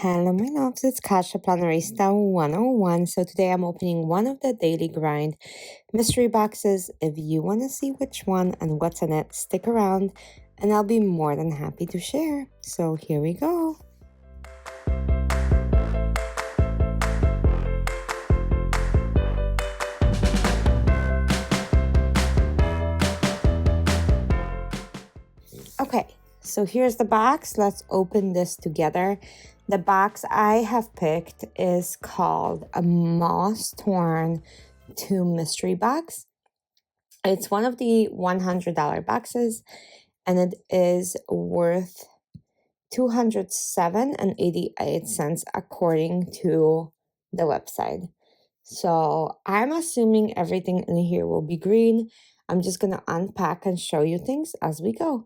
Hello, my loves. It's Kasha Plannerista 101. So today I'm opening one of the Daily Grind mystery boxes. If you want to see which one and what's in it, stick around and I'll be more than happy to share. So here we go. Okay, so here's the box. Let's open this together. The box I have picked is called a Mossthorn Tomb Mystery Box. It's one of the $100 boxes, and it is worth $207.88 according to the website. So I'm assuming everything in here will be green. I'm just going to unpack and show you things as we go.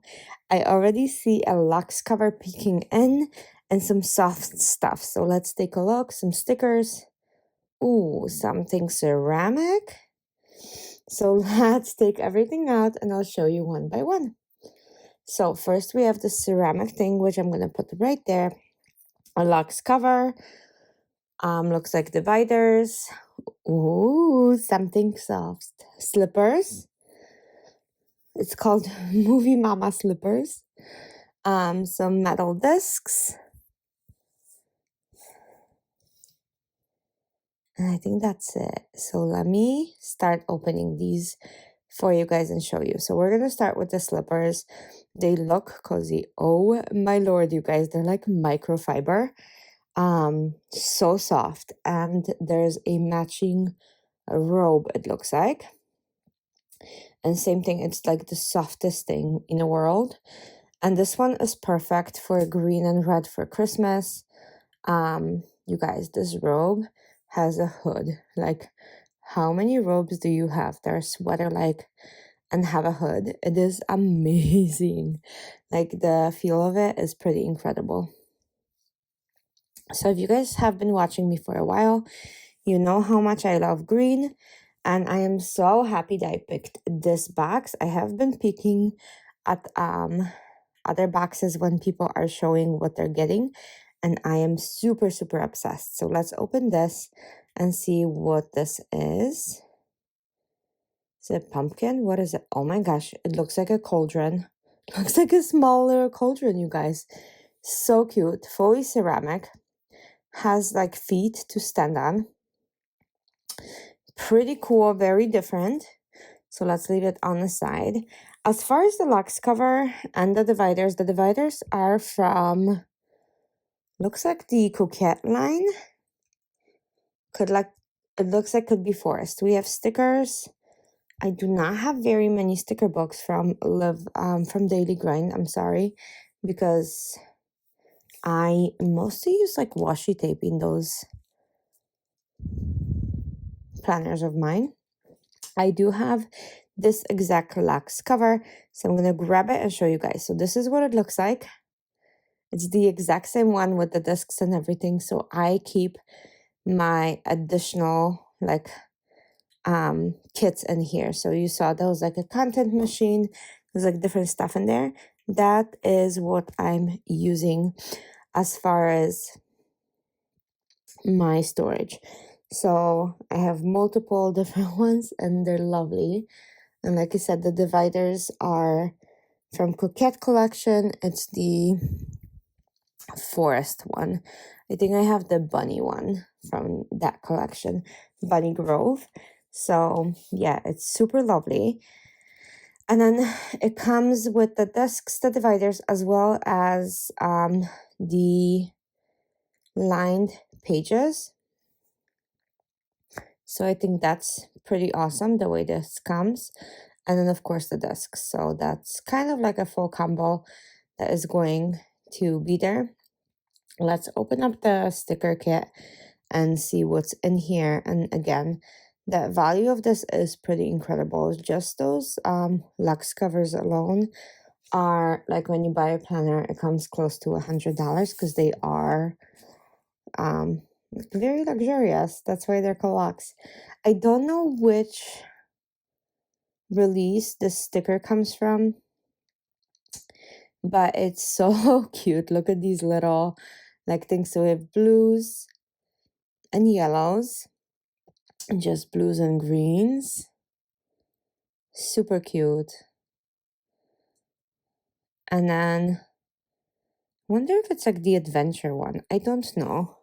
I already see a Lux cover peeking in and some soft stuff. So let's take a look. Some stickers. Ooh, something ceramic. So let's take everything out and I'll show you one by one. So first we have the ceramic thing, which I'm going to put right there. A Lux cover. Looks like dividers. Ooh, something soft. Slippers. It's called Movie Mama slippers. Some metal discs. And I think that's it. So let me start opening these for you guys and show you. So we're going to start with the slippers. They look cozy. Oh my lord, you guys. They're like microfiber. So soft. And there's a matching robe, it looks like. And same thing, it's like the softest thing in the world. And this one is perfect for green and red for Christmas. You guys, this robe has a hood. Like, how many robes do you have that are sweater-like and have a hood? It is amazing. Like, the feel of it is pretty incredible. So if you guys have been watching me for a while, you know how much I love green. And I am so happy that I picked this box. I have been picking at other boxes when people are showing what they're getting. And I am super, super obsessed. So let's open this and see what this is. Is it pumpkin? What is it? Oh my gosh, it looks like a cauldron. It looks like a small little cauldron, you guys. So cute. Fully ceramic. Has like feet to stand on. Pretty cool, very different. So let's leave it on the side. As far as the Lux cover and the dividers are from, looks like the Coquette line. It looks like could be Forest. We have stickers. I do not have very many sticker books from Daily Grind. I'm sorry, because I mostly use like washi tape in those planners of mine. I do have this exact Lux cover, so I'm gonna grab it and show you guys. So this is what it looks like. It's the exact same one with the discs and everything. So I keep my additional like kits in here. So you saw there was like a content machine. There's like different stuff in there. That is what I'm using as far as my storage. So I have multiple different ones and they're lovely. And like I said, the dividers are from Coquette Collection. It's the Forest one. I think I have the Bunny one from that collection, Bunny Grove. So yeah, it's super lovely. And then it comes with the discs, the dividers, as well as the lined pages. So I think that's pretty awesome the way this comes. And then of course the discs. So that's kind of like a full combo that is going to be there. Let's open up the sticker kit and see what's in here. And again, the value of this is pretty incredible. Just those Lux covers alone are like when you buy a planner, it comes close to $100 because they are very luxurious. That's why they're called Lux. I don't know which release this sticker comes from, but it's so cute. Look at these little like things. So we have blues and yellows, and just blues and greens. Super cute. And then wonder if it's like the adventure one. I don't know.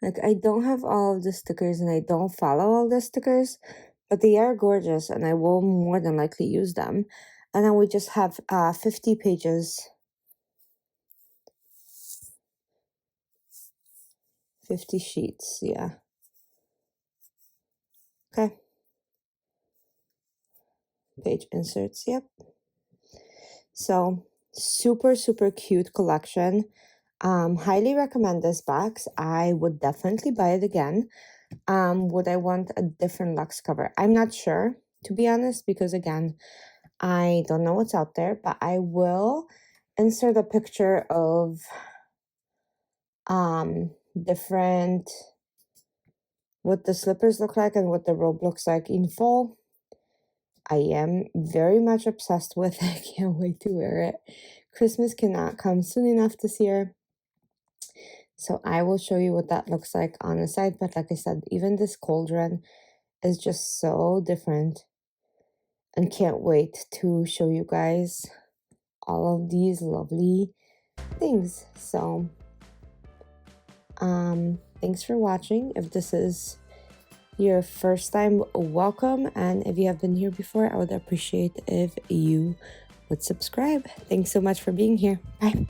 Like, I don't have all of the stickers and I don't follow all the stickers, but they are gorgeous and I will more than likely use them. And then we just have 50 pages. 50 sheets, yeah. Okay. Page inserts, yep. So, super, super cute collection. Highly recommend this box. I would definitely buy it again. Would I want a different luxe cover? I'm not sure, to be honest, because again, I don't know what's out there, but I will insert a picture of different what the slippers look like and what the robe looks like in fall. I am very much obsessed with it. I can't wait to wear it. Christmas cannot come soon enough this year. So I will show you what that looks like on the side. But like I said, even this cauldron is just so different. And can't wait to show you guys all of these lovely things. So thanks for watching. If this is your first time, welcome, and if you have been here before, I would appreciate if you would subscribe. Thanks so much for being here. Bye.